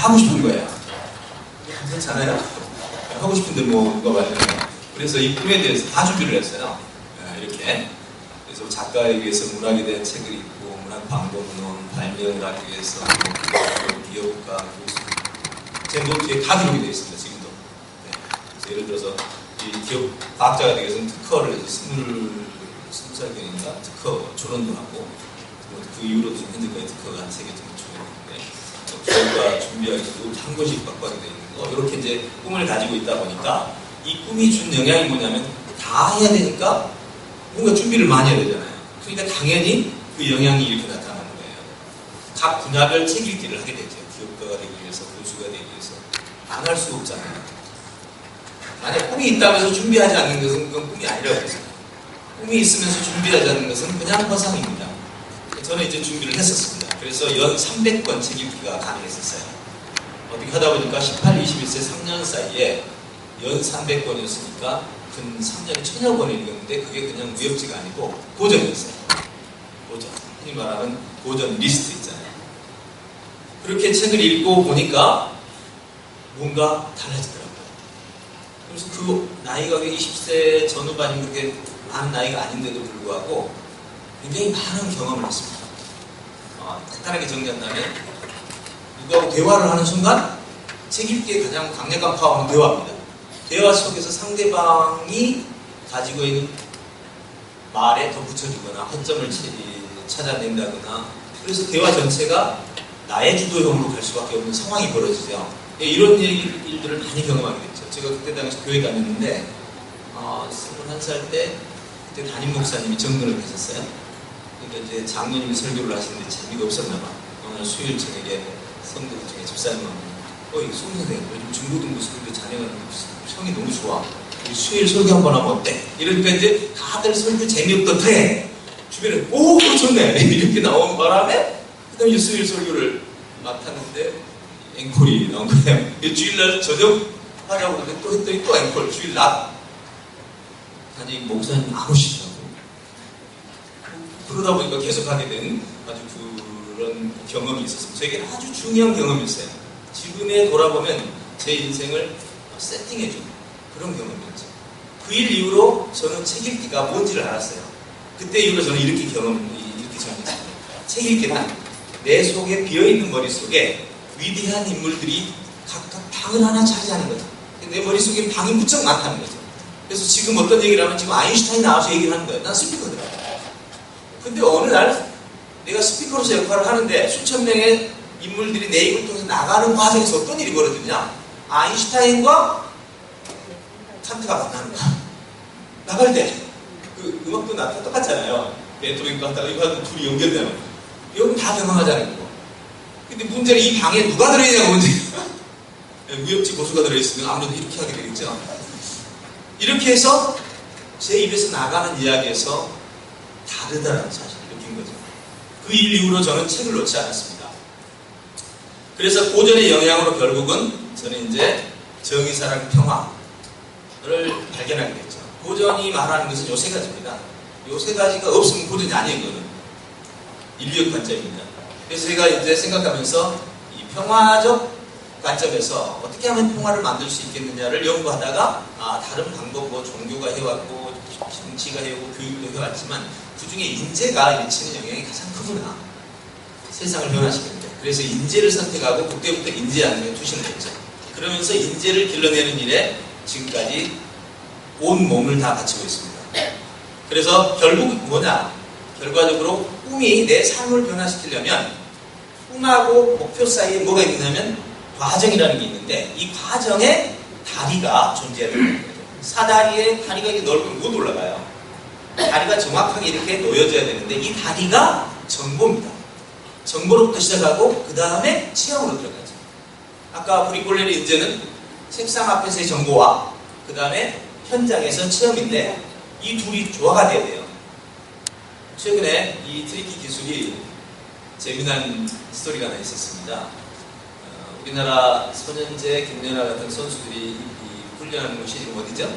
하고 싶은 거예요. 괜찮아요? 하고 싶은데 뭐 누가 말해요. 그래서 이 꿈에 대해서 다 준비를 했어요. 이렇게. 그래서 작가에 위해서 문학에 대한 책을 읽고, 문학 방법론, 발명을 하기 위해서, 기업가, 제 노트에 다 기록이 되어 있습니다, 지금도. 네. 그래서 예를 들어서, 이 기업 과학자가 되기 위해서는 특허를 해서 20살경인가 특허 조론도 하고, 그 이후로도 현재까지 특허가 한 3개 정도 있는데, 기업가 준비하기 위해서도 한 권씩 받고 하게 되어 있는 거, 이렇게 이제 꿈을 가지고 있다 보니까, 이 꿈이 준 영향이 뭐냐면, 다 해야 되니까, 뭔가 준비를 많이 해야 되잖아요. 그러니까 당연히 그 영향이 이렇게 나타나는 거예요. 각 분야별 책 읽기를 하게 되죠. 기업가가 되기 위해서, 교수가 되기 위해서. 안 할 수 없잖아요. 만약 꿈이 있다면서 준비하지 않는 것은 그건 꿈이 아니라고 했어요. 꿈이 있으면서 준비하지 않는 것은 그냥 허상입니다. 저는 이제 준비를 했었습니다. 그래서 연 300권 책 읽기가 가능했었어요. 어떻게 하다 보니까 18, 21세 3년 사이에 연 300권이었으니까 근 3년에 1000여 권을 읽었는데 그게 그냥 무협지가 아니고 고전이었어요. 고전. 흔히 말하는 고전 리스트 있잖아요. 그렇게 책을 읽고 보니까 뭔가 달라지더라고요. 그래서 그 나이가 20세 전후반이 그렇게 많은 나이가 아닌데도 불구하고 굉장히 많은 경험을 했습니다. 간단하게 정리한다면 누구하고 대화를 하는 순간 책 읽기에 가장 강력한 파워는 대화입니다. 대화 속에서 상대방이 가지고 있는 말에 덧붙여주거나 허점을 찾아낸다거나 그래서 대화 전체가 나의 주도형으로 갈 수밖에 없는 상황이 벌어지죠. 이런 일들을 많이 경험하게 됐죠. 제가 그때 당시 교회 다녔는데 21살 때 그때 담임 목사님이 정근을 하셨어요. 그러니까 이제 장로님이 설교를 하시는데 재미가 없었나 봐. 오늘 수요일 저녁에 성도들 중에 집사님하고 송 선생님, 요즘 중고등부 설교 자녀가 평이 너무 좋아. 수요일 설교 한번 하면 어때? 이러니까 이제 다들 설교 재미없던데 주변에 오 좋네 이렇게 나오는 바람에 그다음에 수요일 설교를 맡았는데 앵콜이 나온 거예요. 주일날 저녁 하자고 하는데 또 했더니 또 앵콜 주일 낮. 아니 목사님 안 오시더라고. 그러다 보니까 계속 하게 된 아주 그런 경험이 있었습니다. 저에게 아주 중요한 경험이었어요. 지금에 돌아보면 제 인생을 세팅해준 그런 경험이었죠. 그 일 이후로 저는 책 읽기가 뭔지를 알았어요. 그때 이후로 저는 이렇게 정했습니다. 책 읽기는 내 속에 비어있는 머릿속에 위대한 인물들이 각각 방을 하나 차지하는 거죠. 내 머릿속에 방이 무척 많다는 거죠. 그래서 지금 어떤 얘기를 하면 지금 아인슈타인 나와서 얘기를 하는 거예요. 난 스피커더라고요. 근데 어느 날 내가 스피커로서 역할을 하는데 수천 명의 인물들이 내 입을 통해서 나가는 과정에서 어떤 일이 벌어지냐? 아인슈타인과 칸트가 만나는 거야. 나갈 때 그 음악도 나랑 똑같잖아요. 베토벤과 하다가 이거 하고 둘이 연결되면 이건 다 경험하자는 거고. 근데 문제는 이 방에 누가 들어있냐가 문제예요. 무협지 고수가 들어있으면 아무래도 이렇게 하게 되겠죠. 이렇게 해서 제 입에서 나가는 이야기에서 다르다는 사실을 느낀 거죠. 그 일 이후로 저는 책을 놓지 않았습니다. 그래서 고전의 영향으로 결국은 저는 이제 정의, 사랑, 평화를 발견하게 됐죠. 고전이 말하는 것은 요 세 가지입니다. 요 세 가지가 없으면 고전이 아니에요, 이거는. 인류의 관점입니다. 그래서 제가 이제 생각하면서 이 평화적 관점에서 어떻게 하면 평화를 만들 수 있겠느냐를 연구하다가 다른 방법, 뭐 종교가 해왔고, 정치가 해오고, 교육도 해왔지만 그 중에 인재가 미치는 영향이 가장 크구나. 세상을 변화시키는데. 그래서 인재를 선택하고 그때부터 인재 안에 투신을 했죠. 그러면서 인재를 길러내는 일에 지금까지 온 몸을 다 바치고 있습니다. 그래서 결국 뭐냐? 결과적으로 꿈이 내 삶을 변화시키려면 꿈하고 목표 사이에 뭐가 있냐면 과정이라는 게 있는데 이 과정에 다리가 존재해야 됩니다. 사다리에 다리가 이렇게 넓으면 못 올라가요. 다리가 정확하게 이렇게 놓여져야 되는데 이 다리가 정보입니다. 정보로부터 시작하고 그 다음에 체험으로 들어가죠. 아까 브리콜레의 인재는 책상 앞에서의 정보와 그 다음에 현장에서 체험인데 이 둘이 조화가 돼야 돼요. 최근에 이 트리키 기술이 재미난 스토리가 하나 있었습니다. 우리나라 손현재, 김연아 같은 선수들이 훈련하는 곳이 어디죠?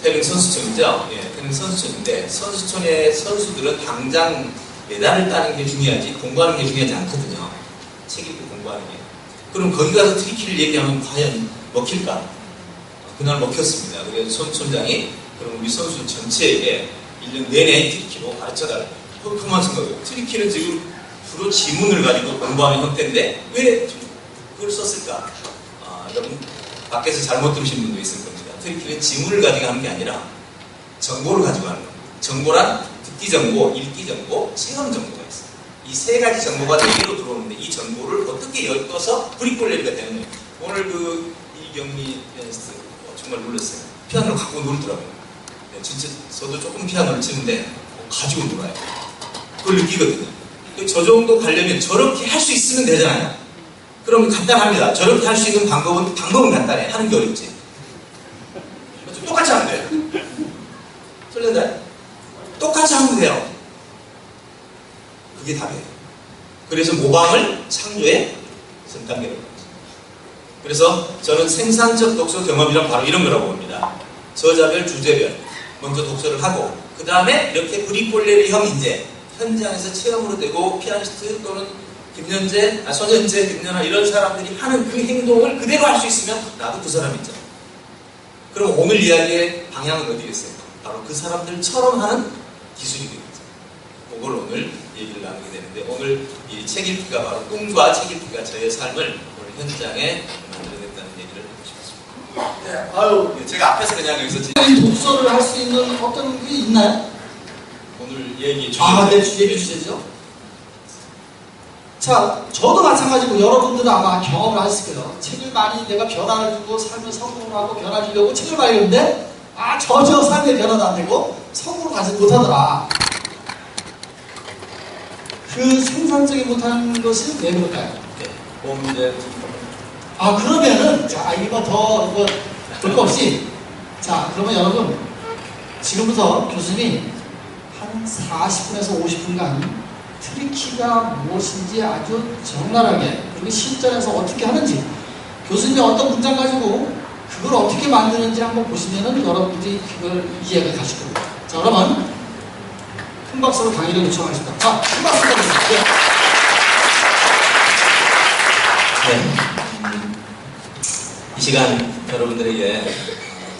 태릉 선수촌이죠? 예, 태릉 선수촌인데 선수촌의 선수들은 당장 메달을 따는 게 중요하지 공부하는 게 중요하지 않거든요. 책 읽고 공부하는 게. 그럼 거기 가서 트리키를 얘기하면 과연 먹힐까? 그날 먹혔습니다. 그래서 손장이 그럼 우리 선수 전체에게 1년 내내 트리키로 가르쳐달라. 그만 생각해요. 트리키는 지금 주로 지문을 가지고 공부하는 형태인데 왜 그걸 썼을까? 여러분 밖에서 잘못 들으신 분도 있을 겁니다. 트리키는 지문을 가지고 하는 게 아니라 정보를 가지고 하는 겁니다. 정보란 듣기 정보, 읽기 정보, 체험 정보가 있어요. 이 세 가지 정보가 네 개로 들어오는데 이 정보를 어떻게 엮어서 브리콜레리가 되는 거예요. 오늘 이경미 피아니스트 정말 놀랐어요. 피아노를 갖고 놀더라고요. 네, 진짜 저도 조금 피아노를 치는데 가지고 놀아요. 그걸 느끼거든요. 저 정도 가려면 저렇게 할 수 있으면 되잖아요. 그럼 간단합니다. 저렇게 할 수 있는 방법은 간단해. 하는 게 어렵지. 똑같이 하면 돼요. 틀렸나요? 똑같이 하면 돼요. 그게 답이에요. 그래서 모방을 창조의 전 단계로 합니다. 그래서 저는 생산적 독서 경험이란 바로 이런 거라고 봅니다. 저자별, 주제별 먼저 독서를 하고 그 다음에 이렇게 브리콜레리형 인재 현장에서 체험으로 되고 피아니스트 또는 손현재, 김연아 이런 사람들이 하는 그 행동을 그대로 할 수 있으면 나도 그 사람이죠. 그럼 오늘 이야기의 방향은 어디겠어요? 바로 그 사람들처럼 하는 기술이 되겠죠. 그걸 오늘 얘기를 나누게 되는데 오늘 이 책 읽기가 바로 꿈과 책 읽기가 저의 삶을 오늘 현장에 만들어냈다는 얘기를 하고 싶었습니다. 네, 아유, 제가 앞에서 그냥 여기서 독서를 할 수 있는 어떤 게 있나요? 오늘 얘기 네, 주제죠. 자, 저도 마찬가지고 여러분들은 아마 경험을 하실 거예요. 책을 많이 내가 변화를 주고 삶을 성공을 하고 변화 주려고 책을 많이 읽는데 전혀 삶의 변화도 안 되고 성공을 가지 못하더라. 그 생산적이 못하는 것이 왜 그럴까요? 네, 그러면은 자, 이거 볼 거 없이 자, 그러면 여러분 지금부터 교수님이 한 40분에서 50분간 트리키가 무엇인지 아주 적나라하게 그리고 실전에서 어떻게 하는지 교수님이 어떤 문장 가지고 그걸 어떻게 만드는지 한번 보시면은 여러분들이 그걸 이해가 가실 겁니다. 자, 그러면 큰 박수로 강의를 요청하겠습니다. 자, 큰 박수 부탁드립니다. 이 시간 여러분들에게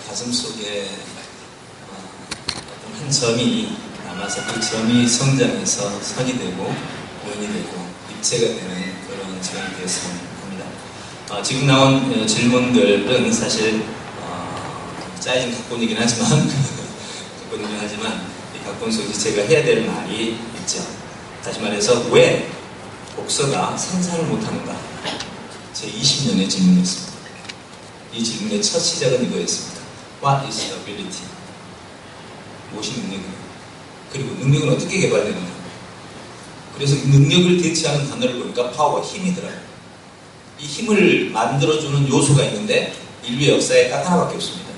가슴 속에 어떤 한 점이 남아서 그 점이 성장해서 선이 되고 원이 되고 입체가 되는 그런 시간이 되었으면 합니다. 지금 나온 질문들은 사실 짜여진 각본이긴 하지만 이 각본 속에 제가 해야 될 말이 있죠. 다시 말해서 왜 독서가 생산을 못하는가? 제 20년의 질문이었습니다. 이 질문의 첫 시작은 이거였습니다. What is ability? 무엇이 능력인가? 그리고 능력은 어떻게 개발되는가? 그래서 능력을 대체하는 단어를 보니까 파워가 힘이더라고요. 이 힘을 만들어주는 요소가 있는데 인류의 역사에 딱 하나밖에 없습니다.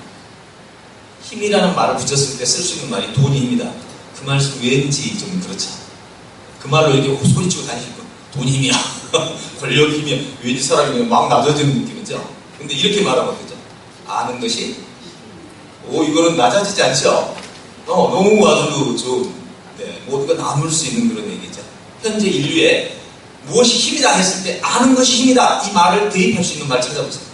힘이라는 말을 붙였을 때 쓸 수 있는 말이 돈이 힘이다. 그 말씀 왠지 좀 그렇죠. 그 말로 이렇게 소리치고 다니실 거 돈이 힘이야. 권력 힘이야. 왠지 사람이 막 낮아지는 느낌이죠. 근데 이렇게 말하면 되죠. 아는 것이 이거는 낮아지지 않죠. 너무 아주 좋은 모두가 나눌 수 있는 그런 얘기죠. 현재 인류에 무엇이 힘이다 했을 때 아는 것이 힘이다 이 말을 대입할 수 있는 말 찾아보세요.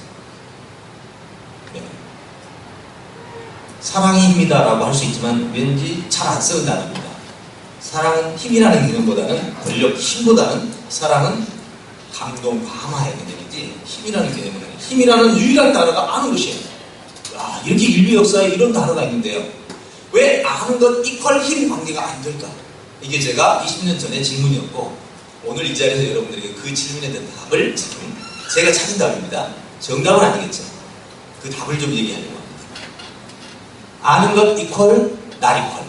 사랑이 힘이다 라고 할 수 있지만 왠지 잘 안 쓰는 단어입니다. 사랑은 힘이라는 개념보다는 권력, 힘보다는 사랑은 감동, 감화의 개념이지 힘이라는 개념은 아니에요. 힘이라는 유일한 단어가 아는 것이에요. 이렇게 인류 역사에 이런 단어가 있는데요. 왜 아는 것 이퀄 힘 관계가 안 될까? 이게 제가 20년 전에 질문이었고 오늘 이 자리에서 여러분들에게 그 질문에 대한 답을 지금 제가 찾은 답입니다. 정답은 아니겠죠. 그 답을 좀 얘기하려고 합니다. 아는 것 이퀄 나리퀄.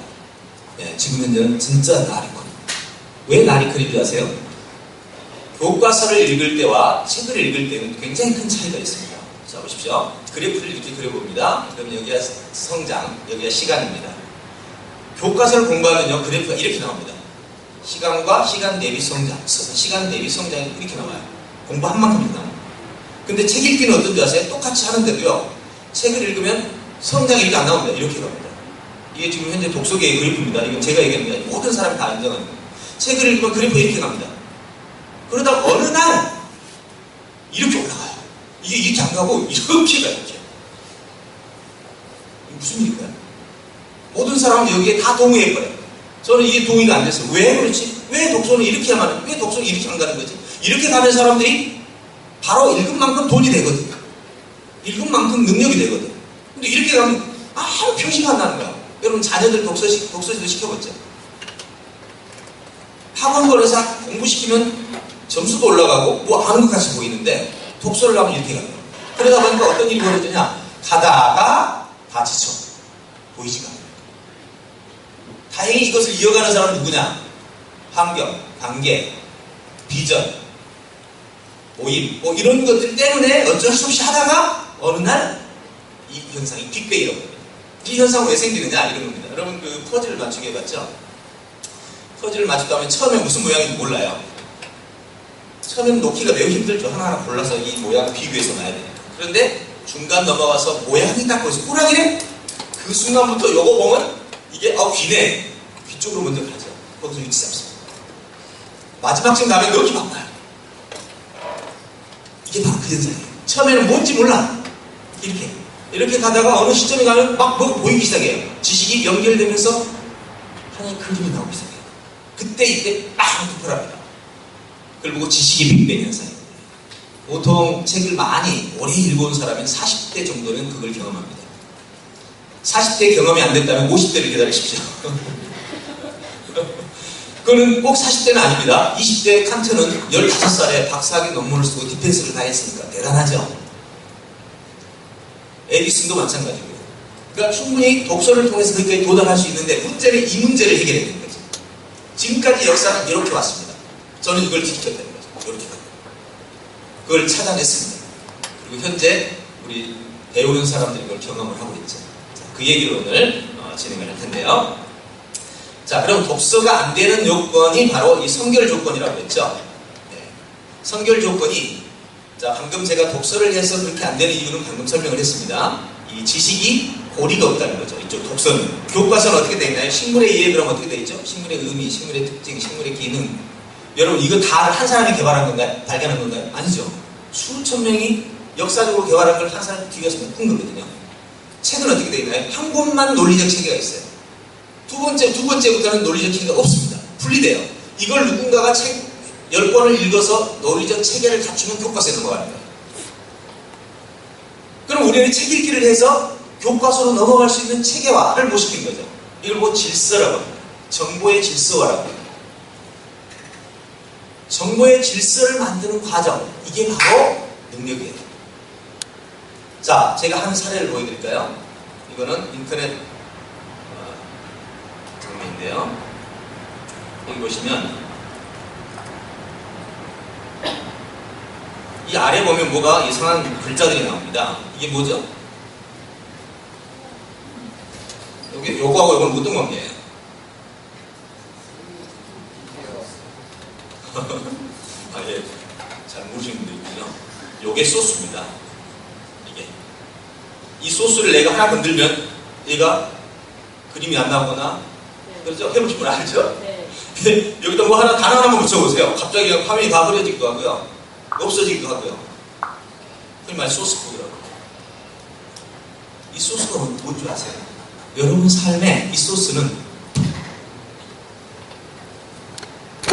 지금 현재는 진짜 나리퀄. 왜 나리퀄인 줄 아세요? 교과서를 읽을 때와 책을 읽을 때는 굉장히 큰 차이가 있습니다. 자, 보십시오. 그래프를 이렇게 그려봅니다. 그럼 여기가 성장, 여기가 시간입니다. 교과서를 공부하면요, 그래프가 이렇게 나옵니다. 시간과 시간 대비 성장, 시간 대비 성장이 이렇게 나와요. 공부한 만큼 나옵니다. 근데 책 읽기는 어떤지 아세요? 똑같이 하는데도요, 책을 읽으면 성장이 이렇게 안 나옵니다. 이렇게 나옵니다. 이게 지금 현재 독서계의 그래프입니다. 이건 제가 얘기하는 게 아니고 모든 사람이 다 인정하는 거예요. 책을 읽으면 그래프가 이렇게 갑니다. 그러다 어느 날 이렇게 가고 이렇게 가, 이렇게. 무슨 일일까요? 모든 사람은 여기에 다 동의해버려요. 저는 이게 동의가 안 됐어요. 왜 그렇지? 왜 독서는 이렇게 하면, 왜 독서는 이렇게 안 가는 거지? 이렇게 가면 사람들이 바로 읽은 만큼 돈이 되거든요. 읽은 만큼 능력이 되거든요. 근데 이렇게 가면 아무 표시가 안 나는 거야. 여러분 자녀들 독서시도 시켜봤죠? 학원권에서 공부시키면 점수도 올라가고 뭐 아는 것 같이 보이는데 독서를 하면 이렇게 가요. 그러다 보니까 어떤 일이 벌어지냐? 가다가 다 지쳐. 보이지가 않아요. 다행히 이것을 이어가는 사람은 누구냐? 환경, 관계, 비전, 모임, 뭐 이런 것들 때문에 어쩔 수 없이 하다가 어느 날 이 현상이 빅뱅이라고 합니다. 이 현상은 왜 생기느냐? 이런 겁니다. 여러분 그 퍼즐을 맞추게 해봤죠? 퍼즐을 맞추다면 처음에 무슨 모양인지 몰라요. 처음에는 놓기가 매우 힘들죠. 하나하나 골라서 이 모양을 비교해서 놔야 돼요. 그런데 중간 넘어가서 모양이 딱 보여서 꾸락이네? 그 순간부터 요거 보면 이게 귀네. 귀 쪽으로 먼저 가죠. 거기서 위치 잡습니다. 마지막쯤 가면 여기 바빠요. 이게 바로 그 현상이에요. 처음에는 뭔지 몰라. 이렇게 가다가 어느 시점에 가면 막 뭐 보이기 시작해요. 지식이 연결되면서 하나의 그림이 나오기 시작해요. 그때 이때 빵 투표합니다. 그걸 보고 지식이 빅뱅 현상이에요. 보통 책을 많이 오래 읽어온 사람은 40대 정도는 그걸 경험합니다. 40대 경험이 안 됐다면 50대를 기다리십시오. 그거는 꼭 40대는 아닙니다. 20대 칸트는 15살에 박사학위 논문을 쓰고 디펜스를 다 했으니까 대단하죠. 에디슨도 마찬가지고요. 그러니까 충분히 독서를 통해서 거기까지 도달할 수 있는데 문제는 이 문제를 해결해야 되는 거죠. 지금까지 역사는 이렇게 왔습니다. 저는 이걸 지켰다는 거죠. 이렇게 갔다. 그걸 찾아냈습니다. 그리고 현재 우리 배우는 사람들이 그걸 경험을 하고 있죠. 자, 그 얘기를 오늘 진행을 할 텐데요. 자, 그럼 독서가 안 되는 요건이 바로 이 선결 조건이라고 했죠. 네. 선결 조건이, 자, 방금 제가 독서를 해서 그렇게 안 되는 이유는 방금 설명을 했습니다. 이 지식이 고리가 없다는 거죠. 이쪽 독서는. 교과서는 어떻게 되어 있나요? 식물에 의해 그럼 어떻게 되어 있죠? 식물의 의미, 식물의 특징, 식물의 기능. 여러분, 이거 다 한 사람이 개발한 건가요? 발견한 건가요? 아니죠. 수천 명이 역사적으로 개발한 걸 한 사람이 뒤에서 묶은 거거든요. 책은 어떻게 되어 있나요? 한 권만 논리적 체계가 있어요. 두 번째부터는 논리적 체계가 없습니다. 분리돼요. 이걸 누군가가 책 10권을 읽어서 논리적 체계를 갖추면 교과서에 넘어가는 거예요. 그럼 우리는 책 읽기를 해서 교과서로 넘어갈 수 있는 체계화를 못 시킨 거죠. 이걸 뭐 질서라고 합니다. 정보의 질서화라고 합니다. 정보의 질서를 만드는 과정, 이게 바로 능력이에요. 자, 제가 한 사례를 보여드릴까요? 이거는 인터넷 장면인데요. 여기 보시면 이 아래 보면 뭐가 이상한 글자들이 나옵니다. 이게 뭐죠? 요거하고 요건 어떤 관계예요? 아, 예. 잘 모르시는 분들 있군요. 요게 소스입니다. 이게. 이 소스를 내가 하나 건들면 얘가 그림이 안 나오거나, 그렇죠? 해보신 분 알죠? 네. 여기다 뭐 하나, 단어 하나만 붙여보세요. 갑자기 화면이 다 흐려지기도 하고요. 없어지기도 하고요. 흔히 말 소스코드라고. 이 소스가 뭔지 아세요? 여러분 삶에 이 소스는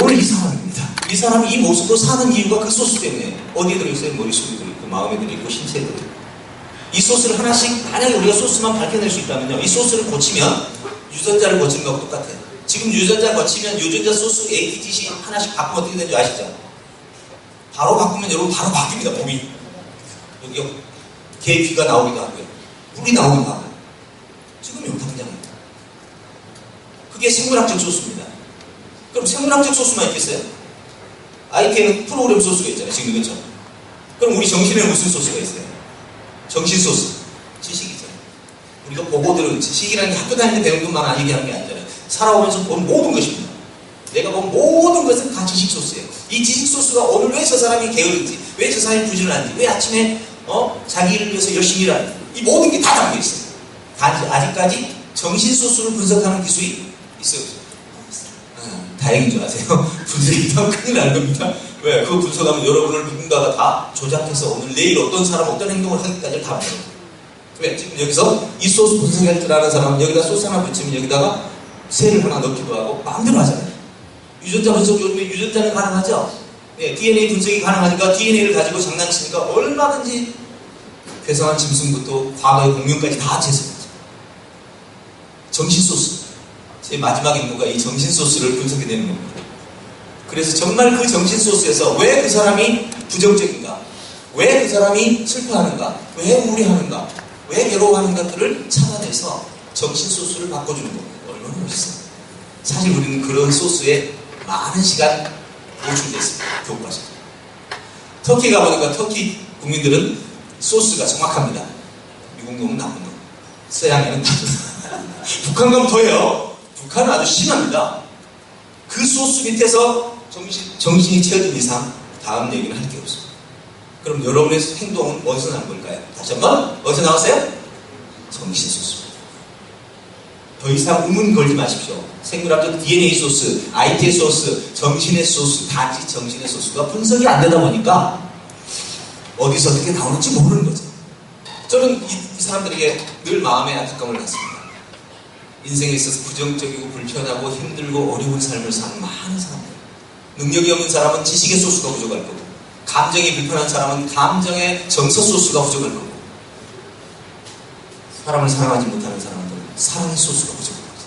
오늘 이 사람입니다. 이 사람이 이 모습으로 사는 이유가 그 소스 때문에 어디에 들어있어요? 머릿속에 들어있고 마음에 들어있고 신체에 들어있고. 이 소스를 하나씩, 만약에 우리가 소스만 밝혀낼 수 있다면요, 이 소스를 고치면 유전자를 고치는 거하고 똑같아요. 지금 유전자 고치면 유전자 소스 ATGC 하나씩 바꾸면 어떻게 되는지 아시죠? 바로 바꾸면 여러분 바로 바뀝니다. 몸이. 여기요. 개 귀가 나오기도 하고요. 물이 나오기도 하고요. 지금 여기다 그냥. 그게 생물학적 소스입니다. 그럼 생물학적 소스만 있겠어요? IT에는 프로그램 소스가 있잖아요. 지금 이것처럼. 그럼 우리 정신에는 무슨 소스가 있어요? 정신 소스. 지식이잖아요. 우리가 보고 들은 지식이라는 게 학교 다닐 때 배운 것만 얘기하는 게 아니잖아요. 살아오면서 본 모든 것입니다. 내가 본 모든 것은 다 지식 소스예요. 이 지식 소스가 오늘 왜 저 사람이 게으른지, 왜 저 사람이 부지런한지, 왜 아침에 자기 일을 위해서 열심히 일하는지, 이 모든 게 다 담겨 있어요. 아직까지 정신 소스를 분석하는 기술이 있어요. 다행인 줄 아세요? 분석이 더 큰일 날 겁니다. 왜? 그 분석하면 여러분을 누군가가 다 조작해서 오늘 내일 어떤 사람 어떤 행동을 하기까지 다 만들어요. 왜? 지금 여기서 이 소스 분석할 줄 아는 사람은 여기다 소스 하나 붙이면 여기다가 셀을 하나 넣기도 하고 마음대로 하잖아요. 유전자 분석 요즘에 유전자는 가능하죠? 네, DNA 분석이 가능하니까 DNA를 가지고 장난치니까 얼마든지 괴상한 짐승부터 과거의 공룡까지 다 재생하죠. 정신 소스. 제 마지막 임무가 이 정신 소스를 분석해내는 겁니다. 그래서 정말 그 정신 소스에서 왜 그 사람이 부정적인가? 왜 그 사람이 슬퍼하는가? 왜 우울해하는가? 왜 괴로워하는가들을 찾아내서 정신 소스를 바꿔주는 겁니다. 얼마나 멋있어요. 사실 우리는 그런 소스에 많은 시간 노출됐습니다. 교과서. 터키 가보니까 터키 국민들은 소스가 정확합니다. 미국 놈은 나쁜 놈. 서양에는 나쁜 놈. 북한 가면 더해요. 북한은 아주 심합니다. 그 소스 밑에서 정신이 채워진 이상 다음 얘기는 할 게 없습니다. 그럼 여러분의 행동은 어디서 나온 걸까요? 다시 한번 어디서 나왔어요? 정신 소스입니다. 더 이상 의문 걸지 마십시오. 생물학적 DNA 소스, IT의 소스, 정신의 소스, 단지 정신의 소스가 분석이 안 되다 보니까 어디서 어떻게 나오는지 모르는 거죠. 저는 이 사람들에게 늘 마음의 안타까움을 갖습니다. 인생에 있어서 부정적이고 불편하고 힘들고 어려운 삶을 사는 많은 사람들. 능력이 없는 사람은 지식의 소스가 부족할 거고, 감정이 불편한 사람은 감정의 정서 소스가 부족할 거고, 사람을 사랑하지 못하는 사람은 사랑의 소스가 부족한 거죠.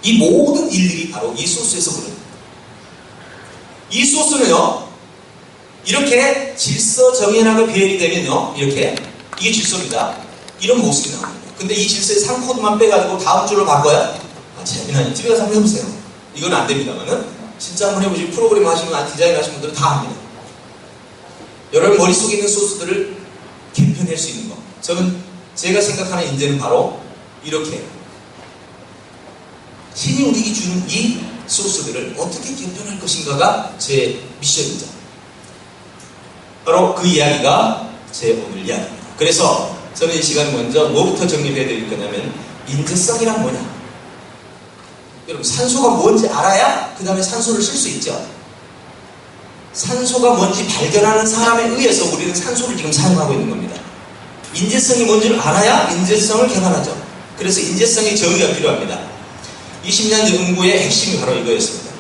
이 모든 일들이 바로 이 소스에서 그래요. 이 소스는요, 이렇게 질서정연하게 배열이 되면요, 이렇게, 이게 질서입니다. 이런 모습이 나옵니다. 근데 이 질서의 3코드만 빼가지고 다음 줄로 바꿔야, 재미나니 집에 가서 한번 해보세요. 이건 안 됩니다만은, 진짜 한번 해보시고 프로그램 하시면, 디자인 하시는 분들은 다 합니다. 여러분 머릿속에 있는 소스들을 개편할 수 있는 거. 저는 제가 생각하는 인재는 바로 이렇게 신이 우리에게 주는 이 소스들을 어떻게 개편할 것인가가 제 미션이죠. 바로 그 이야기가 제 오늘 이야기입니다. 그래서 저는 이 시간 먼저 뭐부터 정립해 드릴 거냐면 인재성이란 뭐냐. 여러분 산소가 뭔지 알아야 그 다음에 산소를 쓸 수 있죠. 산소가 뭔지 발견하는 사람에 의해서 우리는 산소를 지금 사용하고 있는 겁니다. 인재성이 뭔지를 알아야 인재성을 개발하죠. 그래서 인재성의 정의가 필요합니다. 20년 연구의 핵심이 바로 이거였습니다.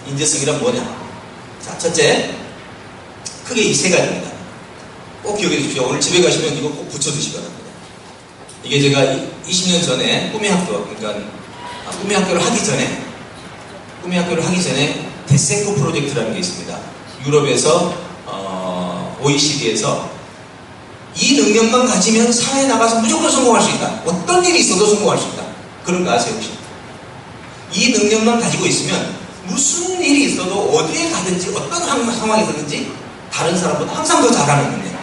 인재성이란 뭐냐? 자, 첫째, 크게 이 세 가지입니다. 꼭 기억해 주십시오. 오늘 집에 가시면 이거 꼭 붙여두시기 바랍니다. 이게 제가 20년 전에 꿈의 학교, 그러니까 꿈의 학교를 하기 전에 데센코 프로젝트라는 게 있습니다. 유럽에서 OECD에서 이 능력만 가지면 사회에 나가서 무조건 성공할 수 있다. 어떤 일이 있어도 성공할 수 있다. 그런 거 아세요 혹시? 이 능력만 가지고 있으면 무슨 일이 있어도 어디에 가든지 어떤 상황이 있든지 다른 사람보다 항상 더 잘하는 능력.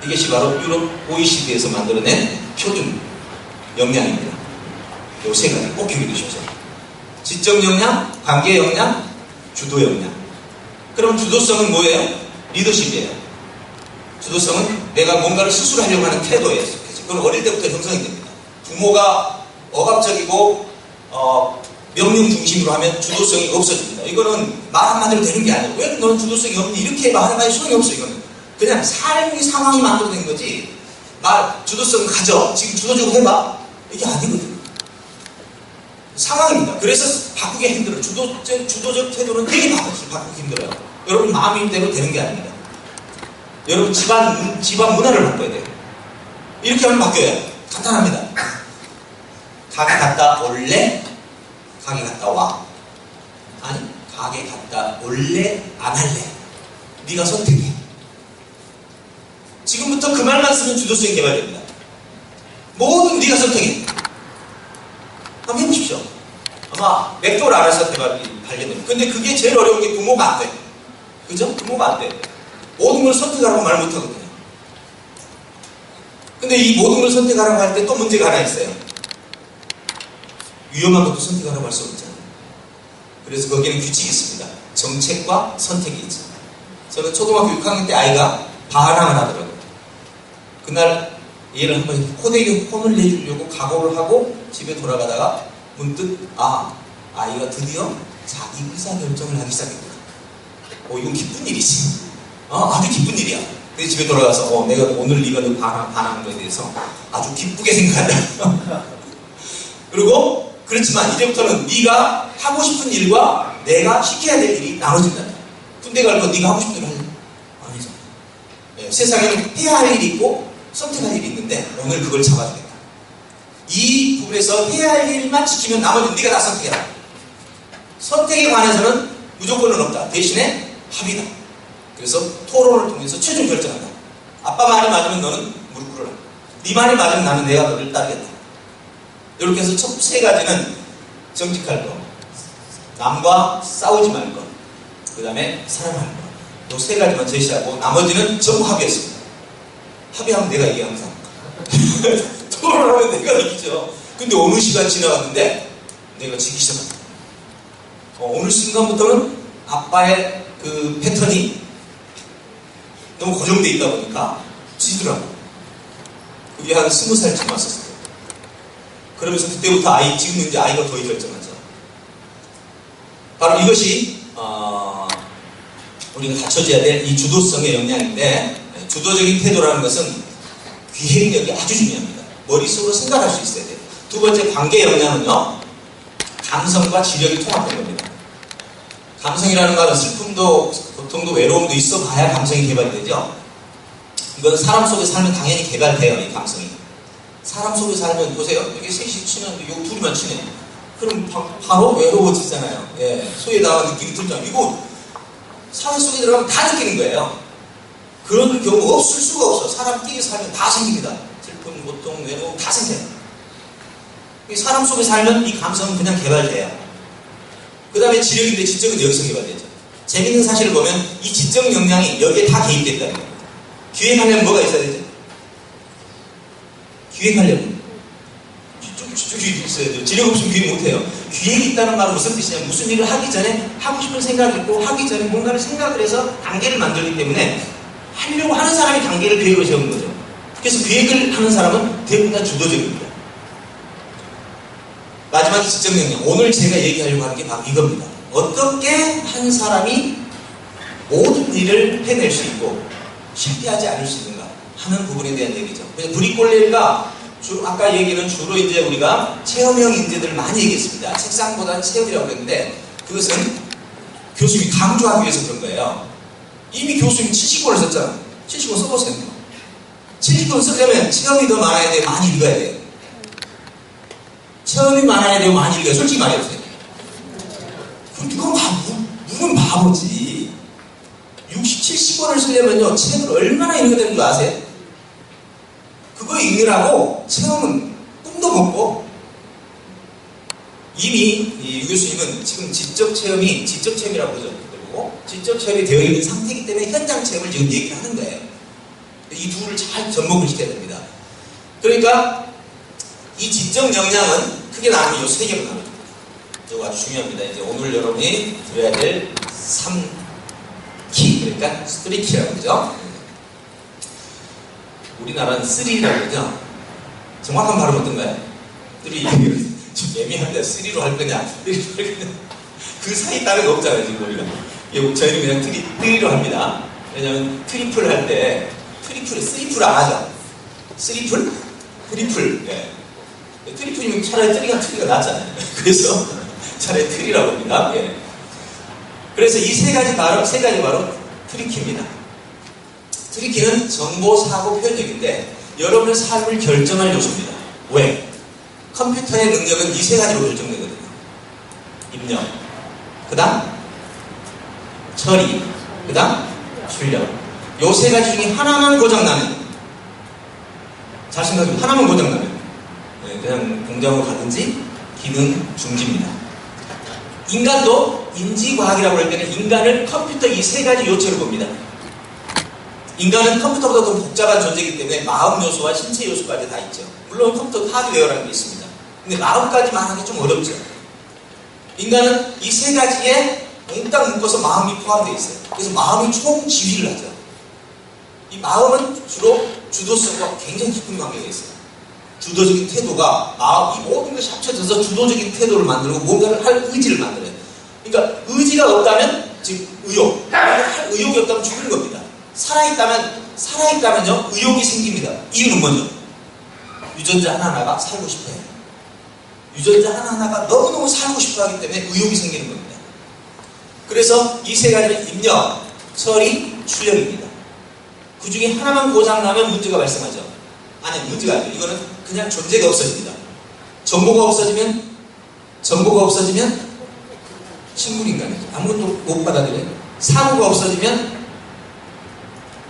이것이 바로 유럽 OECD에서 만들어낸 표준 역량입니다. 요 세 가지 꼭 기억해 두십시오. 지적 역량, 관계 역량, 주도 역량. 그럼 주도성은 뭐예요? 리더십이에요. 주도성은 내가 뭔가를 스스로 하려고 하는 태도예요. 그건 어릴 때부터 형성이 됩니다. 부모가 억압적이고 명령 중심으로 하면 주도성이 없어집니다. 이거는 말 한마디로 되는 게 아니에요. 왜 너는 주도성이 없니? 이렇게 말하는 소용이 없어. 이거는 그냥 삶이 상황이 만들어낸 거지. 주도성 가져. 지금 주도적으로 해봐. 이게 아니거든요. 상황입니다. 그래서 바꾸기 힘들어요. 주도적 태도는 되게 바꾸기 힘들어요. 여러분 마음대로 되는 게 아닙니다. 여러분 집안 문화를 바꿔야 돼요. 이렇게 하면 바뀌어요. 간단합니다. 가게 갔다 올래? 가게 갔다 와. 아니, 가게 갔다 올래? 안 할래? 네가 선택해. 지금부터 그 말만 쓰면 주도성이 개발됩니다. 모든 네가 선택해. 한번 해보십시오. 아마 맥도를 알아서 발견됩니다. 근데 그게 제일 어려운 게 부모가 안 돼. 그죠? 부모가 안 돼. 모든 걸 선택하라고 말 못하거든요. 근데 이 모든 걸 선택하라고 할 때 또 문제가 하나 있어요. 위험한 것도 선택하라고 할 수 없잖아요. 그래서 거기에는 규칙이 있습니다. 정책과 선택이 있죠. 저는 초등학교 6학년 때 아이가 반항을 하더라고요. 그날 얘를 한번 혼을 내주려고 각오를 하고 집에 돌아가다가 문득 아이가 드디어 자기 의사결정을 하기 시작했구나. 이건 기쁜 일이지. 아주 기쁜 일이야. 근데 집에 돌아가서 내가 오늘 네가 반한 거에 대해서 아주 기쁘게 생각한다. 그리고 그렇지만 이제부터는 네가 하고 싶은 일과 내가 시켜야 될 일이 나눠진다. 군대 갈 거 네가 하고 싶은 일 할래? 아니죠. 세상에는 해야 할 일이 있고 선택할 일이 있는데 오늘 그걸 잡아주겠다. 이 부분에서 해야 할 일만 지키면 나머지는 네가 다 선택해라. 선택에 관해서는 무조건은 없다. 대신에 합의다. 그래서 토론을 통해서 최종 결정한다. 아빠 말이 맞으면 너는 무릎 꿇어라. 네 말이 맞으면 나는 내가 너를 따르겠다. 이렇게 해서 첫 세 가지는 정직할 것, 남과 싸우지 말 것, 그 다음에 사랑할 것. 이 세 가지만 제시하고 나머지는 전부 합의했습니다. 합의하면 내가 이게 항상 토론하면 내가 이기죠. 근데 어느 시간 지나갔는데 내가 지기 시작합니다. 어느 순간부터는 아빠의 그 패턴이 너무 고정되어 있다 보니까 지더라고. 그게 한 20살쯤 왔었어요. 그러면서 그때부터 지금 이제 아이가 거의 결정하죠. 바로 이것이 우리가 갖춰져야 될 이 주도성의 역량인데, 주도적인 태도라는 것은 기획력이 아주 중요합니다. 머릿속으로 생각할 수 있어야 돼요. 두 번째 관계 역량은요, 감성과 지력이 통합된 겁니다. 감성이라는 말은 슬픔도 고통도 외로움도 있어 봐야 감성이 개발되죠. 이건 사람 속에 살면 당연히 개발돼요. 이 감성이. 사람 속에 살면 보세요. 여기 셋이 치는데 요 둘이만 치네. 그럼 바로 외로워지잖아요. 소외당한 느낌이 들잖아요. 이거 사회 속에 들어가면 다 느끼는 거예요. 그런 경우 없을 수가 없어. 사람끼리 살면 다 생깁니다. 슬픔, 고통, 외로움 다 생겨요. 사람 속에 살면 이 감성은 그냥 개발돼요. 그 다음에 지력인데 지적은 여기서 개발되죠. 재밌는 사실을 보면 이 지적 역량이 여기에 다 개입됐다는 거예요. 기획하려면 뭐가 있어야 되죠? 기획하려면 지적이 있어야 돼요. 지력 없으면 기획 못해요. 기획이 있다는 말은 무슨 뜻이냐면 무슨 일을 하기 전에 하고 싶은 생각이 있고 하기 전에 뭔가를 생각을 해서 단계를 만들기 때문에 하려고 하는 사람이 단계를 계획을 세우는 거죠. 그래서 계획을 하는 사람은 대부분 다 주도적입니다. 마지막 지적 역량. 오늘 제가 얘기하려고 하는 게 바로 이겁니다. 어떻게 한 사람이 모든 일을 해낼 수 있고 실패하지 않을 수 있는가 하는 부분에 대한 얘기죠. 그래서 브리꼴레가 아까 얘기는 주로 이제 우리가 체험형 인재들을 많이 얘기했습니다. 책상보다는 체험이라고 했는데 그것은 교수님이 강조하기 위해서 그런 거예요. 이미 교수님이 70권을 썼잖아. 70권 써보세요. 70권 쓰려면 체험이 더 많아야 돼요? 많이 읽어야 돼요? 체험이 많아야 돼요? 많이 읽어요? 솔직히 말해보세요. 그럼 누군 바보지. 60, 70권을 쓰려면요, 책을 얼마나 읽어야 되는 줄 아세요? 그거 읽느라고 체험은 꿈도 못 꿔. 이미 유 교수님은 지금 지적 체험이라고 그러죠. 그리고 지적 체험이 되어 있는 상태이기 때문에 현장 체험을 지금 얘기하는 거예요. 이 둘을 잘 접목을 시켜야 됩니다. 그러니까 이 지적 역량은 크게 나누면 이 세 개로 나눕니다. 이거 아주 중요합니다. 이제 오늘 여러분이 들어야 될 3키, 그러니까 3키라고 그러죠. 우리나라는 3라고 그러죠. 정확한 발음 어떤가요? 3. 좀 애매한데 3로 할 거냐, 3로 할 거냐. 그 사이 다른 거 없잖아요, 지금 우리가. 저희는 그냥 3로 합니다. 왜냐면 트리플 할 때, 트리플 안 하죠. 트리플? 트리플이면 차라리 트리가 낫잖아요. 그래서 차라리 트리라고 합니다. 그래서 이 세 가지 바로 트리키입니다. 트리키는 정보, 사고, 표현력인데 여러분의 삶을 결정할 요소입니다. 왜? 컴퓨터의 능력은 이 세 가지로 결정되거든요. 입력, 그 다음 처리, 그 다음 출력. 요 세 가지 중에 하나만 고장나면, 잘 생각해보세요. 하나만 고장나면 그냥 공장으로 가든지 기능 중지입니다. 인간도 인지과학이라고 할 때는 인간을 컴퓨터 이 세 가지 요체로 봅니다. 인간은 컴퓨터보다 더 복잡한 존재이기 때문에 마음 요소와 신체 요소까지 다 있죠. 물론 컴퓨터 하드웨어라는 게 있습니다. 근데 마음까지 말하기 좀 어렵죠. 인간은 이 세 가지에 몽땅 묶어서 마음이 포함되어 있어요. 그래서 마음이 총 지휘를 하죠. 이 마음은 주로 주도성과 굉장히 깊은 관계가 있어요. 주도적인 태도가 이 모든 것이 합쳐져서 주도적인 태도를 만들고 뭔가를 할 의지를 만들어요. 그러니까 의지가 없다면 즉 의욕. 할 의욕이 없다면 죽는 겁니다. 살아있다면요 의욕이 생깁니다. 이유는 뭐죠? 유전자 하나하나가 살고 싶어요. 유전자 하나하나가 너무너무 살고 싶어 하기 때문에 의욕이 생기는 겁니다. 그래서 이 세 가지는 입력, 처리, 출력입니다. 그 중에 하나만 고장나면 문제가 발생하죠. 아니, 문제가 아니에요. 이거는 그냥 존재가 없어집니다. 정보가 없어지면 식물인간이죠. 아무것도 못 받아들여요. 사고가 없어지면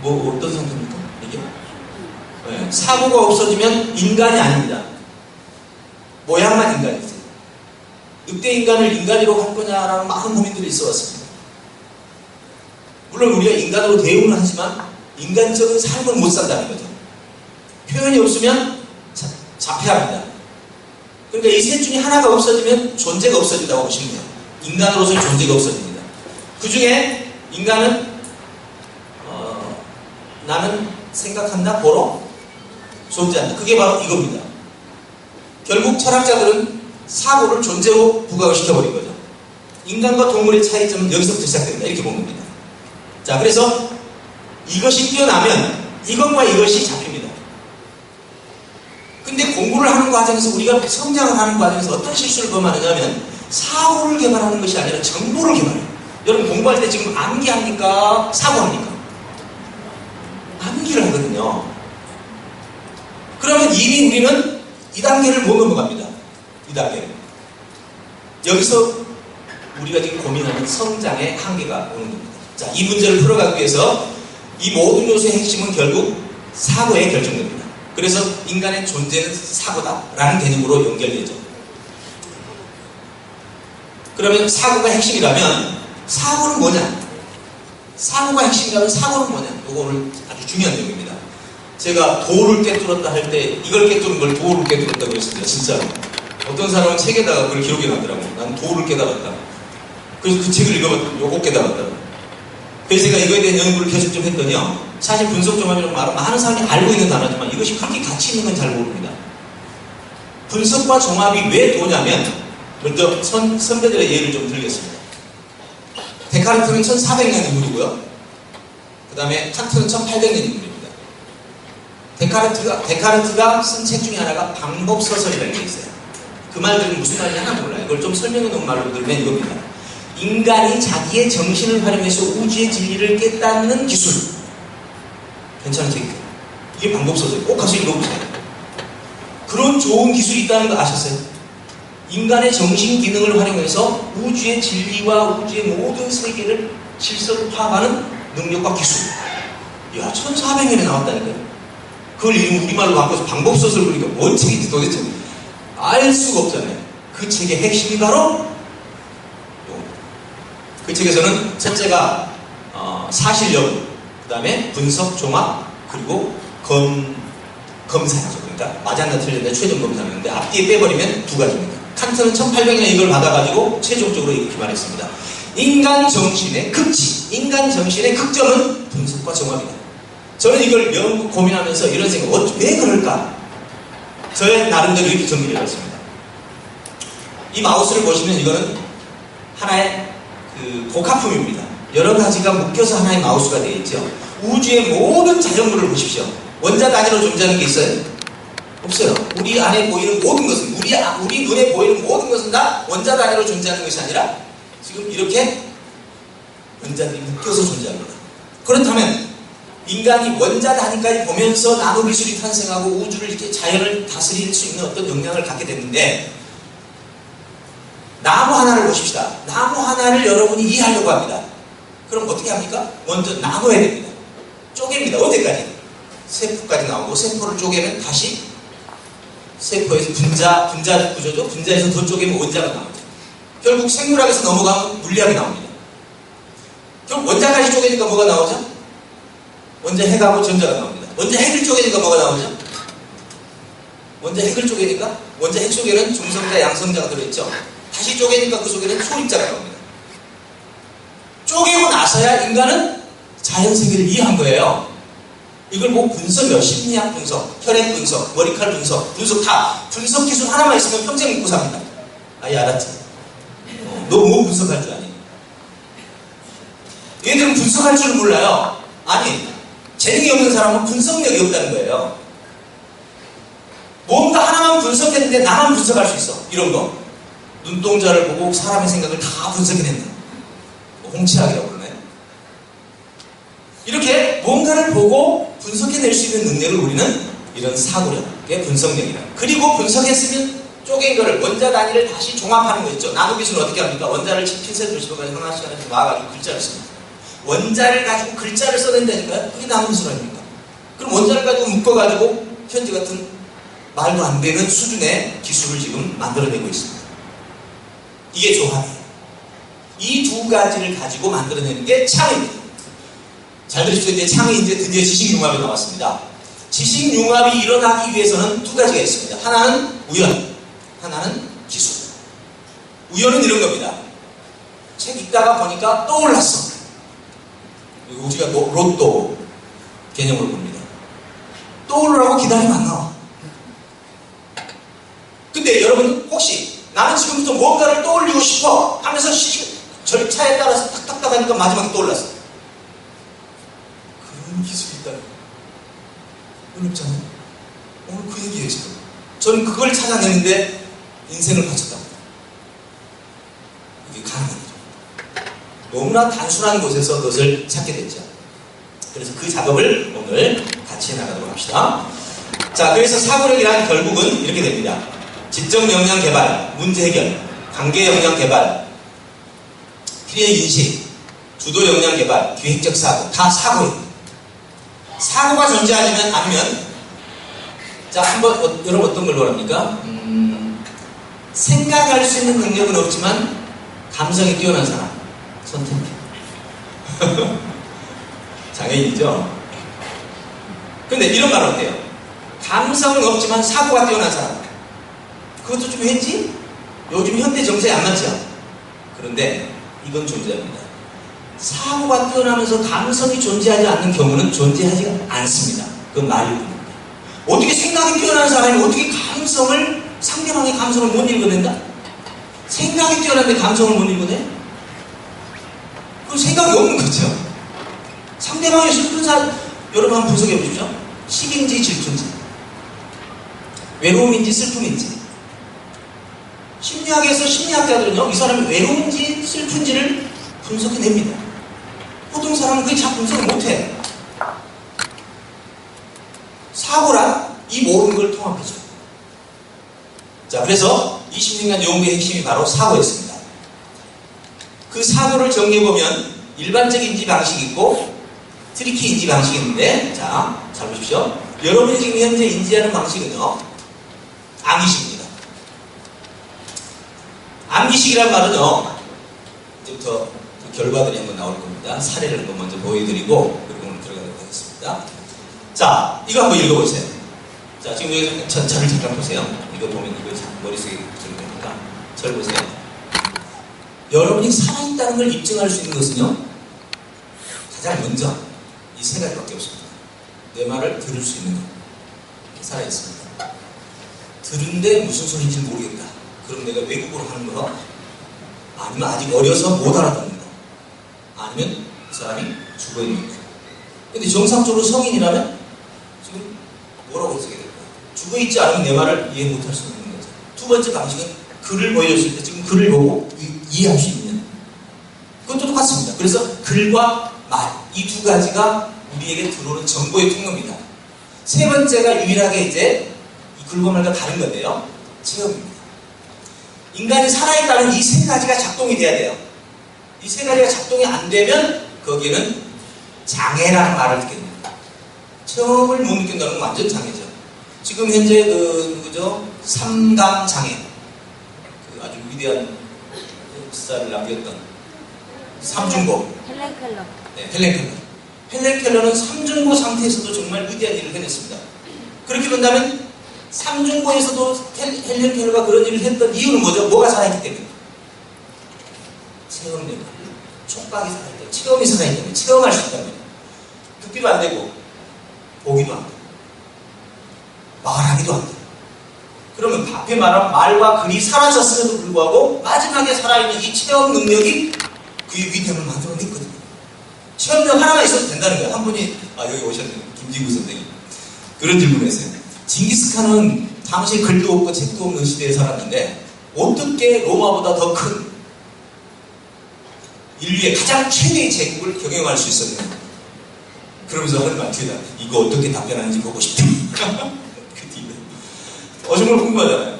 뭐 어떤 상태입니까? 이게? 네. 사고가 없어지면 인간이 아닙니다. 모양만 인간이지. 늑대 인간을 인간으로 할 거냐라는 많은 고민들이 있어 왔습니다. 물론 우리가 인간으로 대우는 하지만 인간적인 삶을 못 산다는 거죠. 표현이 없으면 자폐합니다. 그러니까 이 셋 중에 하나가 없어지면 존재가 없어진다고 보시면 돼요. 인간으로서의 존재가 없어집니다. 그 중에 인간은 나는 생각한다, 보러 존재한다. 그게 바로 이겁니다. 결국 철학자들은 사고를 존재로 부각을 시켜버린 거죠. 인간과 동물의 차이점은 여기서부터 시작됩니다. 이렇게 본 겁니다. 자, 그래서 이것이 뛰어나면 이것과 이것이 잡힙니다. 근데 공부를 하는 과정에서 우리가 성장을 하는 과정에서 어떤 실수를 범하느냐면 사고를 개발하는 것이 아니라 정보를 개발해요. 여러분 공부할 때 지금 암기합니까? 사고합니까? 암기를 하거든요. 그러면 이미 우리는 2단계를 못 넘어갑니다. 2단계를. 여기서 우리가 지금 고민하는 성장의 한계가 오는 겁니다. 자, 이 문제를 풀어가기 위해서 이 모든 요소의 핵심은 결국 사고에 결정됩니다. 그래서 인간의 존재는 사고다라는 개념으로 연결되죠. 그러면 사고가 핵심이라면 사고는 뭐냐? 사고가 핵심이라면 사고는 뭐냐? 이거 오늘 아주 중요한 내용입니다. 제가 도를 깨뚫었다 할 때 이걸 깨뚫은 걸 도를 깨뚫었다고 했습니다. 진짜로. 어떤 사람은 책에다가 그걸 기록해 놨더라고요. 난 도를 깨달았다. 그래서 그 책을 읽어봤더니 요거 깨달았다. 그래서 제가 이거에 대한 연구를 계속 좀 했더니요. 사실 분석종합이라고 말하면 많은 사람이 알고 있는 단어지만 이것이 그렇게 가치 있는 건 잘 모릅니다. 분석과 종합이 왜 도냐면 먼저 선배들의 예를 좀 들겠습니다. 데카르트는 1400년 인물이고요. 그 다음에 칸트는 1800년 인물입니다. 데카르트가 쓴 책 중에 하나가 방법서설이라는 게 있어요. 그 말들은 무슨 말인지 하나 몰라요. 이걸 좀 설명해 놓은 말로 들으면 이겁니다. 인간이 자기의 정신을 활용해서 우주의 진리를 깨닫는 기술. 괜찮은 책이에요. 이게 방법서설. 꼭 가서 읽어보세요. 그런 좋은 기술이 있다는 거 아셨어요? 인간의 정신 기능을 활용해서 우주의 진리와 우주의 모든 세계를 질서를 파악하는 능력과 기술. 이야, 1400년에 나왔다니까요. 그걸 우리말로 바꿔서 방법서설 그러니까 뭔 책인지 도대체 알 수가 없잖아요. 그 책의 핵심이 바로 그 책에서는 첫째가 사실 여부, 그 다음에 분석, 종합, 그리고 검사죠. 그러니까 맞았나 틀렸나 최종 검사하는데 앞뒤에 빼버리면 두 가지입니다. 칸트는 1800년에 이걸 받아가지고 최종적으로 이렇게 말했습니다. 인간 정신의 극치, 인간 정신의 극점은 분석과 종합이다. 저는 이걸 연구 고민하면서 이런 생각, 왜 그럴까? 저의 나름대로 이렇게 정리를 해봤습니다. 이 마우스를 보시면 이거는 하나의 복합품입니다. 여러 가지가 묶여서 하나의 마우스가 되어 있죠. 우주의 모든 자연물을 보십시오. 원자 단위로 존재하는 게 있어요? 없어요. 우리 안에 보이는 모든 것은, 우리 눈에 보이는 모든 것은 다 원자 단위로 존재하는 것이 아니라 지금 이렇게 원자들이 묶여서 존재합니다. 그렇다면 인간이 원자 단위까지 보면서 나노 기술이 탄생하고 우주를 이렇게 자연을 다스릴 수 있는 어떤 역량을 갖게 됐는데 나무 하나를 보십시다. 나무 하나를 여러분이 이해하려고 합니다. 그럼 어떻게 합니까? 먼저 나눠야 됩니다. 쪼갭니다. 어디까지? 세포까지 나오고 세포를 쪼개면 다시 세포에서 분자 구조죠. 분자에서 더 쪼개면 원자가 나오죠. 결국 생물학에서 넘어가면 물리학이 나옵니다. 결국 원자까지 쪼개니까 뭐가 나오죠? 원자 핵하고 전자가 나옵니다. 원자 핵을 쪼개니까 뭐가 나오죠? 원자 핵을 쪼개니까 원자 핵 속에는 중성자, 양성자가 들어있죠. 다시 쪼개니까 그 속에는 초입자가 나옵니다. 쪼개고 나서야 인간은 자연세계를 이해한 거예요. 이걸 뭐 분석이요. 심리학 분석, 혈액 분석, 머리칼 분석 다 분석 기술 하나만 있으면 평생 먹고 삽니다. 아예 알았지? 너 뭐 분석할 줄 아니? 얘들은 분석할 줄을 몰라요. 아니, 재능이 없는 사람은 분석력이 없다는 거예요. 뭔가 하나만 분석했는데 나만 분석할 수 있어. 이런 거. 눈동자를 보고 사람의 생각을 다 분석해낸다. 홍치학이라고 그러네. 이렇게 뭔가를 보고 분석해낼 수 있는 능력을 우리는 이런 사고력의 분석력이다. 그리고 분석했으면 쪼갠 거를 원자 단위를 다시 종합하는 거 있죠. 나누기술은 어떻게 합니까? 원자를 핀셋으로 집어가지고 하나씩 하나씩 모아가지고 글자를 씁니다. 원자를 가지고 글자를 써낸다니까요? 그게 나누기술 아닙니까? 그럼 원자를 가지고 묶어가지고 현재 같은 말도 안 되는 수준의 기술을 지금 만들어내고 있습니다. 이게 조합이에요. 이 두 가지를 가지고 만들어내는 게 창입니다. 잘 들으십시오. 이제 창이 이제 드디어 지식융합이 나왔습니다. 지식융합이 일어나기 위해서는 두 가지가 있습니다. 하나는 우연, 하나는 기술. 우연은 이런 겁니다. 책 읽다가 보니까 떠올랐어. 우리가 로또 개념으로 봅니다. 떠오르라고 기다리면 안 나와. 근데 여러분 혹시 나는 지금부터 뭔가를 떠올리고 싶어 하면서 절차에 따라서 탁탁탁 하니까 마지막에 떠올랐어. 그런 기술이 있다는 거. 어렵잖아요. 오늘 그 얘기예요 지금. 저는 그걸 찾아내는데 인생을 바쳤답니다. 이게 가능한 거죠. 너무나 단순한 곳에서 그것을 찾게 됐죠. 그래서 그 작업을 오늘 같이 해나가도록 합시다. 자, 그래서 사고력이란 결국은 이렇게 됩니다. 지적 역량 개발, 문제 해결, 관계 역량 개발, 필요의 인식, 주도 역량 개발, 기획적 사고, 다 사고예요. 사고가 존재하지만 않으면, 자, 한번 여러분 어떤 걸 원합니까? 생각할 수 있는 능력은 없지만 감성이 뛰어난 사람 선택해. 장애인이죠. 근데 이런 말 어때요? 감성은 없지만 사고가 뛰어난 사람. 그것도 좀 했지? 요즘 현대 정세에 안 맞죠? 그런데 이건 존재합니다. 사고가 뛰어나면서 감성이 존재하지 않는 경우는 존재하지 않습니다. 그건 말일 뿐입니다. 어떻게 생각이 뛰어난 사람이 어떻게 상대방의 감성을 못 읽어낸다? 생각이 뛰어난데 감성을 못 읽어내? 그건 생각이 없는 거죠. 상대방의 슬픈 여러분 한번 분석해 보십시오. 시기인지 질투인지, 외로움인지 슬픔인지. 심리학에서 심리학자들은요, 이 사람이 외로운지 슬픈지를 분석해냅니다. 보통 사람은 그게 잘 분석을 못해. 사고란 이 모든 걸 통합해줘요. 자, 그래서 20년간 연구의 핵심이 바로 사고였습니다. 그 사고를 정리해보면 일반적 인지 방식이 있고 트리키 인지 방식이 있는데, 자, 잘 보십시오. 여러분이 지금 현재 인지하는 방식은요, 암기식입니다. 암기식이란 말은요, 이제부터 그 결과들이 한번 나올 겁니다. 사례를 한번 먼저 보여드리고, 그리고 오늘 들어가도록 하겠습니다. 자, 이거 한번 읽어보세요. 자, 지금 여기 저를 잠깐 보세요. 이거 보면 이거 머릿속에 들어올 거니까. 저를 보세요. 여러분이 살아있다는 걸 입증할 수 있는 것은요, 가장 먼저 이 세 가지밖에 없습니다. 내 말을 들을 수 있는 것. 살아있습니다. 들은데 무슨 소리인지 모르겠다. 그럼 내가 외국어로 하는 거, 아니면 아직 어려서 못 알아듣는 거, 아니면 그 사람이 죽어있는 거. 근데 정상적으로 성인이라면 지금 뭐라고 쓰게 될까요? 죽어있지 않으면 내 말을 이해 못할 수 있는 거죠. 두 번째 방식은 글을 보여줬을 때 지금 글을 보고 이해할 수 있는, 그것도 똑같습니다. 그래서 글과 말, 이 두 가지가 우리에게 들어오는 정보의 통로입니다. 세 번째가 유일하게 이제 이 글과 말과 다른 건데요, 체험입니다. 인간이 살아있다는 이 세 가지가 작동이 돼야 돼요. 이 세 가지가 작동이 안 되면 거기에는 장애라는 말을 듣게 됩니다. 체험을 못 느낀다는 건 완전 장애죠. 지금 현재 누구죠? 삼감 장애, 아주 위대한 역사를 남겼던 삼중고. 헬렌 켈러. 네, 헬렌 켈러. 헬렌 켈러는 삼중고 상태에서도 정말 위대한 일을 해냈습니다. 그렇게 본다면 삼중고에서도 헬렌 켈러가 그런 일을 했던 이유는 뭐죠? 뭐가 살아있기 때문에? 체험력, 촉각이 살아있기 때문에, 체험이 살아있기 때문에, 체험할 수 있다는 거예요. 듣기도 안 되고, 보기도 안 되고, 말하기도 안 되고. 그러면 앞에 말한 말과 글이 사라졌음에도 불구하고 마지막에 살아있는 이 체험 능력이 그의 위대함을 만들어냈거든요. 체험력 하나만 있어도 된다는 거야. 한 분이 여기 오셨네요. 김지구 선생님. 그런 질문을 했어요. 징기스칸은 당시 글도 없고 책도 없는 시대에 살았는데 어떻게 로마보다 더 큰 인류의 가장 최대의 제국을 경영할 수 있었느냐. 그러면서 하는 말 뒤에다 이거 어떻게 답변하는지 보고 싶다. 그 뒤에 정말 궁금하잖아요.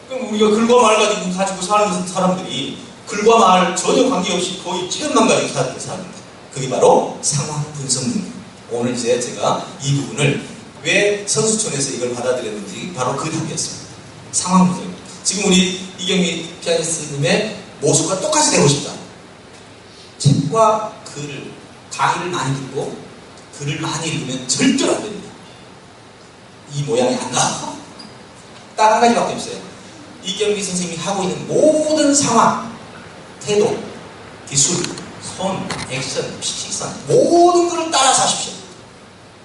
그럼 우리가 글과 말 가지고 사는 사람들이 글과 말 전혀 관계없이 거의 체험만 가지고 사는다. 그게 바로 상황 분석 능력. 오늘 이제 제가 이 부분을 왜 선수촌에서 이걸 받아들였는지 바로 그 답이었습니다. 상황 분석. 지금 우리 이경미 피아니스트님의 모습과 똑같이 되고 싶다. 책과 글, 강의를 많이 듣고 글을 많이 읽으면 절대로 안 됩니다. 이 모양이 안 나와. 딱 한 가지밖에 없어요. 이경미 선생님이 하고 있는 모든 상황, 태도, 기술, 손, 액션, 시선 모든 것을 따라서 하십시오.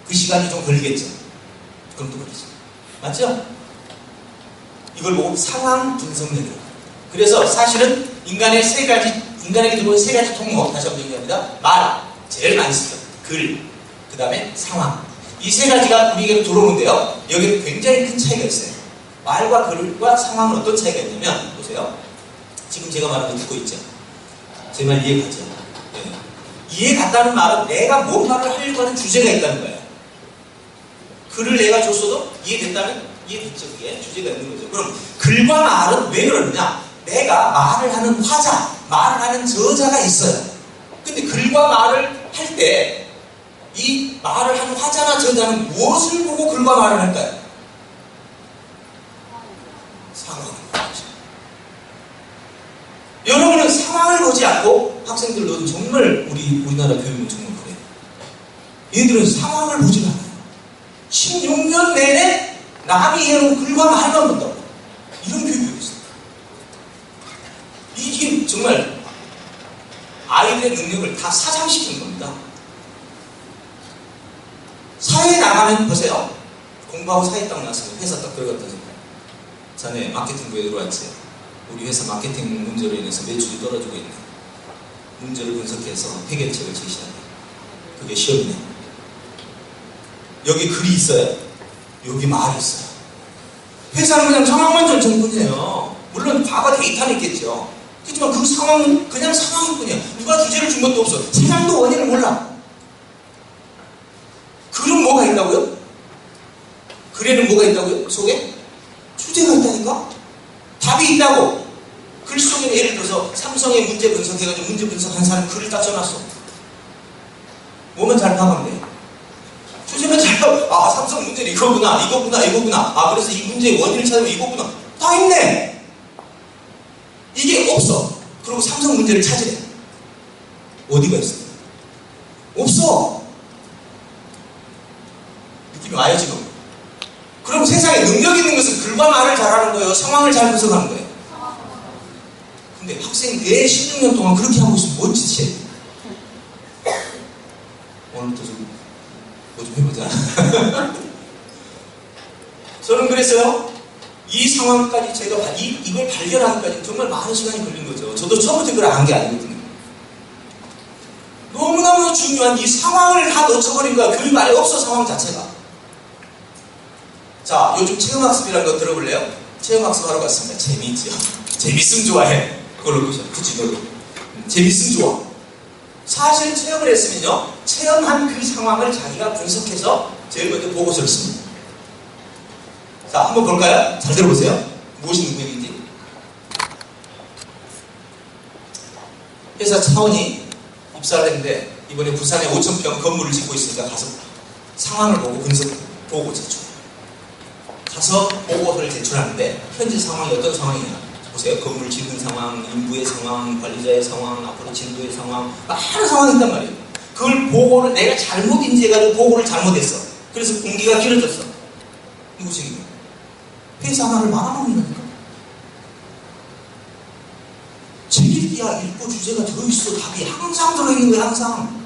그 시간이 좀 걸리겠죠. 그럼 또 걸리죠. 맞죠? 이걸 보고 상황 분석력이라고. 그래서 사실은 인간에게 들어오는 세 가지 통로, 다시 한번 얘기합니다. 말, 제일 많이 쓰죠. 글, 그 다음에 상황. 이 세 가지가 우리에게 들어오는데요. 여기는 굉장히 큰 차이가 있어요. 말과 글과 상황은 어떤 차이가 있냐면, 보세요. 지금 제가 말하는 거 듣고 있죠? 제 말 이해가죠? 네. 이해갔다는 말은 내가 뭔가를 하려고 하는 주제가 있다는 거예요. 글을 내가 줬어도 이해됐다면 이해됐죠. 그게 주제가 있는 거죠. 그럼 글과 말은 왜 그러느냐? 내가 말을 하는 화자, 말을 하는 저자가 있어요. 근데 글과 말을 할 때 이 말을 하는 화자나 저자는 무엇을 보고 글과 말을 할까요? 상황을 보죠. 여러분은 상황을 보지 않고 학생들도 정말 우리나라 교육은 정말 그래요. 얘들은 상황을 보지 않아요. 16년 내내 남이 해놓은 글과 말만 본다고. 이런 교육이 있어요. 이게 정말 아이들의 능력을 다 사장시키는 겁니다. 사회에 나가면 보세요. 공부하고 사회 딱 나왔으면 회사 딱 들어갔다 생각. 자네 마케팅부에 들어왔지. 우리 회사 마케팅 문제로 인해서 매출이 떨어지고 있네. 문제를 분석해서 해결책을 제시하네. 그게 시험이네. 여기 글이 있어요. 여기 말이 있어요. 회사는 그냥 상황만 전체일 뿐이에요. 물론 과거 데이터는 있겠죠. 그렇지만 그 상황은 그냥 상황일 뿐이야. 누가 주제를 준 것도 없어. 세상도 원인을 몰라. 글은 뭐가 있다고요? 글에는 뭐가 있다고요? 속에? 주제가 있다니까? 답이 있다고. 글 속에는 예를 들어서 삼성의 문제 분석해가지고 문제 분석한 사람 글을 딱 써놨어. 뭐만 잘 파악하면 돼. 주제만 잘 파악. 삼성 문제는 이거구나. 그래서 이 문제의 원인을 찾으면 이거구나. 다 있네. 이게 없어. 그리고 삼성 문제를 찾으래. 어디가 있어? 없어. 느낌이 와요 지금? 그럼 세상에 능력 있는 것은 글과 말을 잘하는 거예요? 상황을 잘 분석하는 거예요? 근데 학생이 내 16년 동안 그렇게 하고 있으면 뭔 짓이에요? 오늘부터 좀 뭐 좀 해보자. 저는 그랬어요. 이 상황까지 제가 이걸 발견하기까지 정말 많은 시간이 걸린 거죠. 저도 처음부터 이걸 안 게 아니거든요. 너무너무 중요한 이 상황을 다 놓쳐버린 거야. 교육 안에 없어, 상황 자체가. 자, 요즘 체험학습이라는 거 들어볼래요? 체험학습 하러 갔습니다. 재미있죠? 재밌으면 좋아해. 그걸로 보셔. 그치, 너도. 재밌으면 좋아. 사실 체험을 했으면요, 체험한 그 상황을 자기가 분석해서 제일 먼저 보고서를 씁니다. 자, 한번 볼까요? 잘 들어보세요. 무엇이 능력인지. 회사 차원이 입사를 했는데 이번에 부산에 5,000평 건물을 짓고 있으니까 가서 상황을 보고 보고 제출. 가서 보고서를 제출하는데 현재 상황이 어떤 상황이냐. 보세요. 건물 짓는 상황, 인부의 상황, 관리자의 상황, 앞으로 진도의 상황, 많은 상황이 있단 말이에요. 그걸 보고를 내가 잘못 인지해가지고 보고를 잘못했어. 그래서 공기가 길어졌어. 누구 책임이야? 회사 하나를 말아먹는다니까? 책 읽기야 읽고 주제가 들어있어. 답이 항상 들어있는 거야, 항상.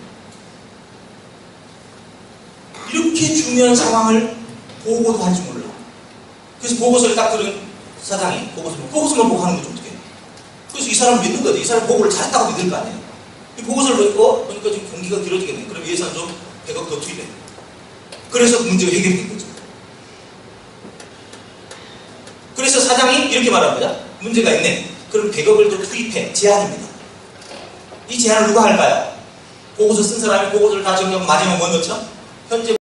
이렇게 중요한 상황을 보고도 할 줄 몰라. 그래서 보고서를 딱 들은 사장이 보고서만 보고 하는 거죠, 어떻게. 그래서 이 사람 믿는 거지. 이 사람 보고를 잘했다고 믿을 거 아니에요. 이 보고서를 보니까 지금 경기가 길어지겠네. 그럼 예산 좀 100억 더 투입해. 그래서 문제가 해결된 거죠. 그래서 사장이 이렇게 말합니다. 문제가 있네. 그럼 100억을 더 투입해. 제안입니다. 이 제안을 누가 할까요? 보고서 쓴 사람이 보고서를 다 정리하고 마지막에 뭐 넣죠? 현재